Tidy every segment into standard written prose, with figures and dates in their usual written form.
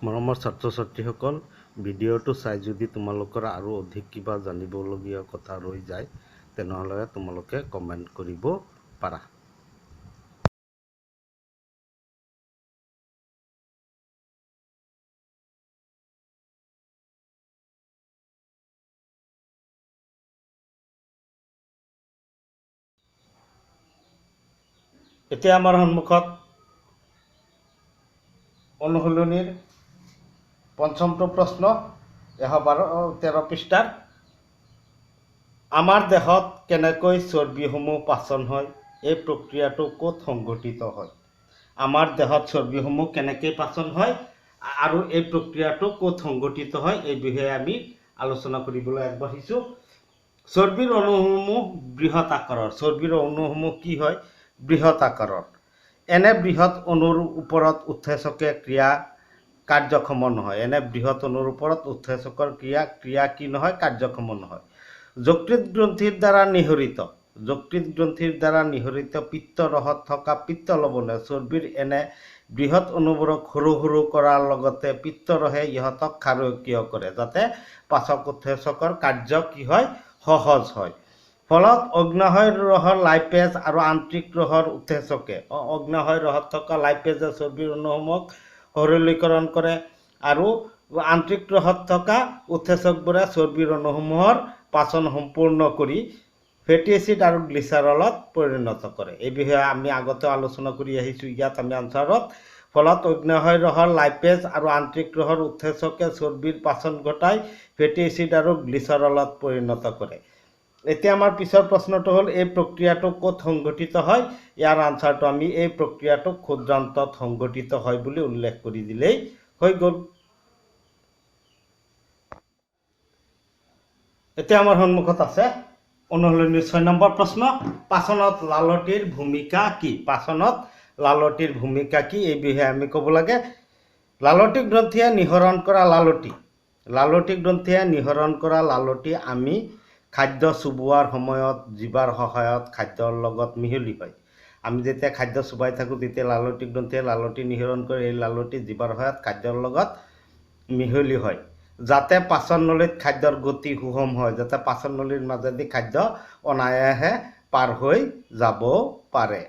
মৰমৰ ছাত্ৰ ছাত্ৰীসকল, ভিডিঅ'টো চাই যদি তোমালোকৰ আৰু অধিক কিবা জানিবলগীয়া কথা ৰৈ যায় তেনেহ'লে তোমালোকে কমেণ্ট কৰিব পাৰা। এতিয়া আমাৰ সন্মুখত অনুশীলনীৰ পঞ্চমটো প্ৰশ্ন 113 পৃষ্ঠাৰ। আমাৰ দেহত কেনেকৈ চৰ্বিসমূহ পাচন হয়, এই প্ৰক্ৰিয়াটো ক'ত সংঘটিত হয়? আমাৰ দেহত চৰ্বিসমূহ কেনেকৈ পাচন হয় আৰু এই প্ৰক্ৰিয়াটো ক'ত সংঘটিত হয় এই বিষয়ে আমি আলোচনা কৰিবলৈ আগবাঢ়িছোঁ। চৰ্বিৰ অণুসমূহ বৃহৎ আকাৰৰ। চৰ্বিৰ অণুসমূহ কি হয়? বৃহৎ আকাৰৰ। এনে বৃহৎ অণুৰ ওপৰত উৎসেচকে ক্ৰিয়া কাৰ্যক্ষম নহয়। এনে বৃহৎ অণুৰ ওপৰত উৎসেচকৰ ক্ৰিয়া কি নহয়? কাৰ্যক্ষম নহয়। যকৃত গ্ৰন্থিৰ দ্বাৰা নিঃসৰিত। যকৃত গ্ৰন্থিৰ দ্বাৰা নিঃসৰিত পিত্তৰসত থকা পিত্ত লৱণে চৰ্বিৰ এনে বৃহৎ অণুবোৰক সৰু সৰু কৰাৰ লগতে পিত্তৰসে ইহঁতক ক্ষাৰকীয় কৰে, যাতে পাচক উৎসেচকৰ কাৰ্য কি হয়? সহজ হয়। ফলত অগ্নাশয় ৰসৰ লাইপেজ আৰু আন্তৰিক ৰসৰ উৎসেচকে অগ্নাশয় ৰসত থকা লাইপেজে চৰ্বিৰ অণুসমূহক সৰলীকৰণ কৰে আৰু আন্তৰিক ৰসত থকা উৎসেচকবোৰে চৰ্বিৰ অণুসমূহৰ পাচন সম্পূৰ্ণ কৰি ফেটি এচিড আৰু গ্লিচাৰলত পৰিণত কৰে। এই বিষয়ে আমি আগতে আলোচনা কৰি আহিছোঁ। ইয়াত আমি আনচাৰত ফলত অগ্নাশয় ৰসৰ লাইপেজ আৰু আন্তৰিক ৰসৰ উৎসেচকে চৰ্বিৰ পাচন ঘটাই ফেটি এচিড আৰু গ্লিচাৰলত পৰিণত কৰে। এতিয়া আমাৰ পিছৰ প্ৰশ্নটো হ'ল, এই প্ৰক্ৰিয়াটো ক'ত সংঘটিত হয়? ইয়াৰ আনচাৰটো আমি এই প্ৰক্ৰিয়াটো ক্ষুদ্ৰান্তত সংঘটিত হয় বুলি উল্লেখ কৰি দিলেই হৈ গ'ল। এতিয়া আমাৰ সন্মুখত আছে অনুশীলনীৰ 6 নম্বৰ প্ৰশ্ন। পাচনত লালটিৰ ভূমিকা কি? পাচনত লালটিৰ ভূমিকা কি এই বিষয়ে আমি ক'ব লাগে। লালটি গ্ৰন্থিয়ে নিঃসৰণ কৰা লালটি। লালটি গ্ৰন্থিয়ে নিঃসৰণ কৰা লালটি আমি খাদ্য চুবোৱাৰ সময়ত জিভাৰ সহায়ত খাদ্যৰ লগত মিহলি হয়। আমি যেতিয়া খাদ্য চুবাই থাকোঁ তেতিয়া লালটি গ্ৰন্থিয়ে লালটি নিঃসৰণ কৰি এই লালটি জিভাৰ সহায়ত খাদ্যৰ লগত মিহলি হয়, যাতে পাচন নলীত খাদ্যৰ গতি সুষম হয়, যাতে পাচন নলীৰ মাজেদি খাদ্য অনায়াসে পাৰ হৈ যাব পাৰে।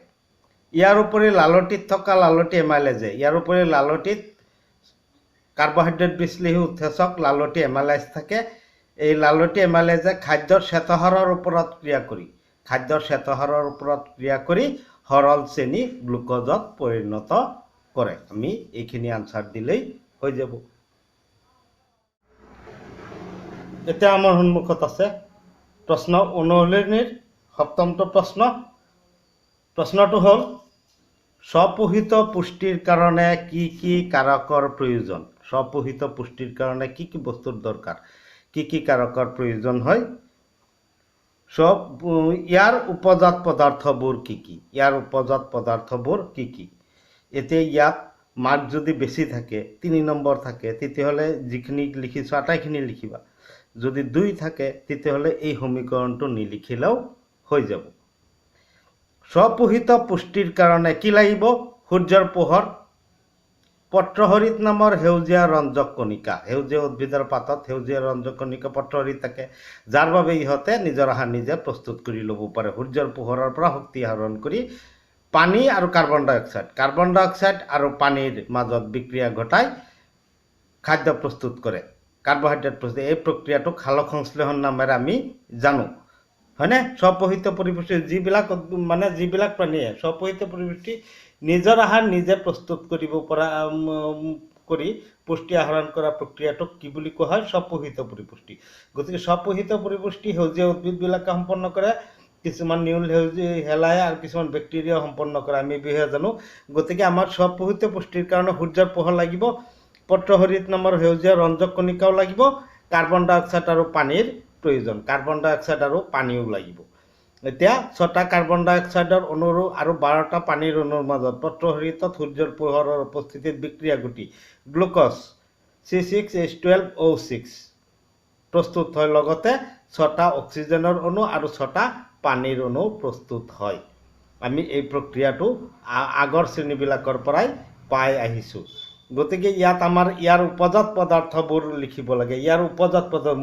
ইয়াৰ উপৰি লালটিত থকা লালটি এমাইলেজে লালটিত কাৰ্বহাইড্ৰেট বিশ্লেষী উৎসেচক লালটি এমাইলাইজ থাকে। এই লালটি এমাইলেজে খাদ্যৰ শ্বেতসাৰৰ ওপৰত ক্ৰিয়া কৰি সৰল শ্ৰেণী গ্লুক'জত পৰিণত কৰে। আমি এইখিনি আনচাৰ দিলেই হৈ যাব। এতিয়া আমাৰ সন্মুখত আছে প্ৰশ্ন অনুশীলনীৰ 7মটো প্ৰশ্ন। প্ৰশ্নটো হ'ল, স্বপোষিত পুষ্টিৰ কাৰণে কি কি কাৰকৰ প্ৰয়োজন? স্বপোষিত পুষ্টিৰ কাৰণে কি কি বস্তুৰ দৰকাৰ? কি কি কাৰকৰ প্ৰয়োজন হয়? ইয়াৰ উপজাত পদাৰ্থবোৰ কি কি? এতিয়া ইয়াত মাৰ্ক যদি বেছি থাকে, 3 নম্বৰ থাকে, তেতিয়াহ'লে যিখিনি লিখিছোঁ আটাইখিনি লিখিবা। যদি 2 থাকে তেতিয়াহ'লে এই সমীকৰণটো নিলিখিলেও হৈ যাব। স্বপোষিত পুষ্টিৰ কাৰণে কি লাগিব? সূৰ্যৰ পোহৰ, পত্ৰহৰিত নামৰ সেউজীয়া ৰঞ্জক কণিকা। সেউজীয়া উদ্ভিদৰ পাতত সেউজীয়া ৰঞ্জক কণিকা পত্ৰহৰিত থাকে, যাৰ বাবে ইহঁতে নিজৰ আহাৰ নিজে প্ৰস্তুত কৰি ল'ব পাৰে। সূৰ্যৰ পোহৰৰ পৰা শক্তি আহৰণ কৰি পানী আৰু কাৰ্বন ডাই অক্সাইড আৰু পানীৰ মাজত বিক্ৰিয়া ঘটাই খাদ্য প্ৰস্তুত কৰে, কাৰ্বহাইড্ৰেট প্ৰস্তুত। এই প্ৰক্ৰিয়াটোক সালোক সংশ্লেষণ নামেৰে আমি জানো, হয়নে? স্বপোষিত পৰিপুষ্টি যিবিলাক প্ৰাণীয়ে স্বপোষিত পৰিপুষ্টি নিজৰ আহাৰ নিজে প্ৰস্তুত কৰিব পৰা কৰি পুষ্টি আহৰণ কৰা প্ৰক্ৰিয়াটোক কি বুলি কোৱা হয়? স্বপোষিত পৰিপুষ্টি। গতিকে স্বপোষিত পৰিপুষ্টি সেউজীয়া উদ্ভিদবিলাকে সম্পন্ন কৰে, কিছুমান নিউল শেলাই আৰু কিছুমান বেক্টেৰিয়া সম্পন্ন কৰে, আমি বিষয়ে জানো। গতিকে আমাৰ স্বপোষিত পুষ্টিৰ কাৰণে সূৰ্যৰ পোহৰ লাগিব, পত্ৰহৰিত নামৰ সেউজীয়া ৰঞ্জক কণিকাও লাগিব, কাৰ্বন ডাই অক্সাইড আৰু পানীৰ প্ৰয়োজন, কাৰ্বন ডাই অক্সাইড আৰু পানীও লাগিব। এতিয়া 6টা কাৰ্বন ডাই অক্সাইডৰ অণু আৰু 12টা পানীৰ অণুৰ মাজত পত্ৰহৰিতত সূৰ্যৰ পোহৰৰ উপস্থিতিত বিক্ৰিয়া ঘটি গ্লুক'জ C6H12O6 প্ৰস্তুত হয়, লগতে 6টা অক্সিজেনৰ অণু আৰু 6টা পানীৰ অণু প্ৰস্তুত হয়। আমি এই প্ৰক্ৰিয়াটো আগৰ শ্ৰেণীবিলাকৰ পৰাই পাই আহিছোঁ। গতিকে ইয়াত আমাৰ ইয়াৰ উপজাত পদাৰ্থবোৰ লিখিব লাগে। ইয়াৰ উপজাত পদাৰ্থ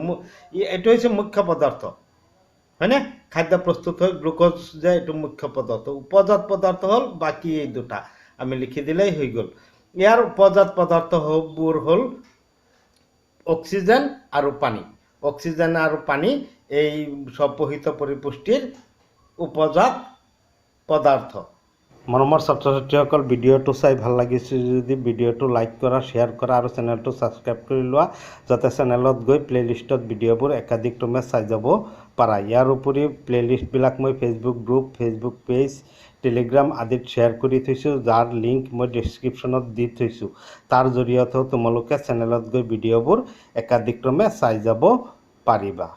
এইটো হৈছে মুখ্য পদাৰ্থ, হয়নে? খাদ্য প্ৰস্তুত হয় গ্লুক'জ যে এইটো মুখ্য পদাৰ্থ। উপজাত পদাৰ্থ হ'ল বাকী এই দুটা, আমি লিখি দিলেই হৈ গ'ল। ইয়াৰ উপজাত পদাৰ্থবোৰ হ'ল অক্সিজেন আৰু পানী। অক্সিজেন আৰু পানী এই স্বপোষিত পৰিপুষ্টিৰ উপজাত পদাৰ্থ। মৰমৰ ছাত্ৰ ছাত্ৰীসকল, ভিডিঅ'টো চাই ভাল লাগিছে যদি ভিডিঅ'টো লাইক কৰা, শ্বেয়াৰ কৰা আৰু চেনেলটো ছাবস্ক্ৰাইব কৰি লোৱা, যাতে চেনেলত গৈ প্লে'লিষ্টত ভিডিঅ'বোৰ একাধিকক্ৰমে চাই যাব পাৰা। ইয়াৰ উপৰিও প্লে'লিষ্টবিলাক মই Facebook group, Facebook page, Telegram আদিত শ্বেয়াৰ কৰি থৈছোঁ, যাৰ লিংক মই ডেছক্ৰিপশ্যনত দি থৈছোঁ। তাৰ জৰিয়তেও তোমালোকে চেনেলত গৈ ভিডিঅ'বোৰ একাধিকক্ৰমে চাই যাব পাৰিবা।